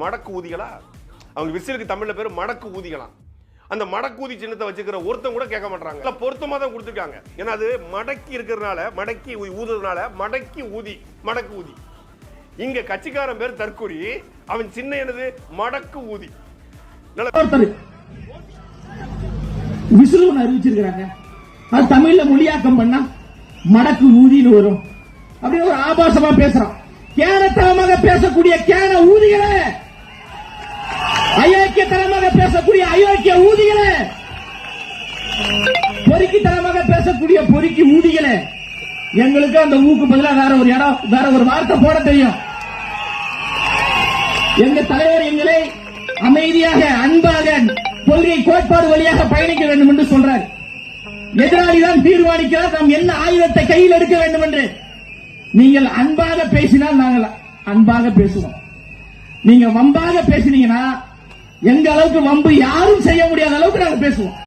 மடக்கு ஊதிகளா? அவங்க விசிலுக்கு தமிழ்ல பேரு மடக்கு ஊதிகளாம். அந்த மடக்கூதி சின்னத்தை வச்சுக்கிற ஒருத்தன் கூட கேட்க மாட்டாங்க. பொருத்தமா தான் கொடுத்துருக்காங்க. ஏன்னா அது மடக்கி இருக்கிறதுனால, மடக்கி ஊதுறதுனால மடக்கி ஊதி, மடக்கு ஊதி. இங்க கட்சிக்காரன் பேர் தற்கொலை, அவன் சின்ன என்னது மடக்கு ஊதி. விசில் ஒன்று அறிவிச்சிருக்கிறாங்க. அது தமிழ்ல மொழியாக்கம் பண்ணா மடக்கு ஊதின்னு வரும் அப்படின்னு ஒரு ஆபாசமா பேசுறான். கேனத்தனமாக பேசக்கூடிய கேன ஊதிகளே, அயோக்கியத்தனமாக பேசக்கூடிய அயோக்கிய ஊதிகளே, பொறுக்கித்தனமாக பேசக்கூடிய பொறுக்கி ஊதிகளே, எங்களுக்கு அந்த ஊக்கு பதிலா வேற ஒரு இடம், வேற ஒரு வார்த்தை போட தெரியும். எங்க தலைவர் எங்களை அமைதியாக, அன்பாக, கொள்கை கோட்பாடு வழியாக பயணிக்க வேண்டும் என்று சொல்றார். எதிராளிதான் தீர்மானிக்கிறார் நாம் என்ன ஆயுதத்தை கையில் எடுக்க வேண்டும் என்று. நீங்கள் அன்பாக பேசினால் நாங்கள் அன்பாக பேசுவோம். நீங்க வம்பாக பேசினீங்கன்னா எங்க அளவுக்கு வம்பு யாரும் செய்ய முடியாத அளவுக்கு நாங்கள் பேசுவோம்.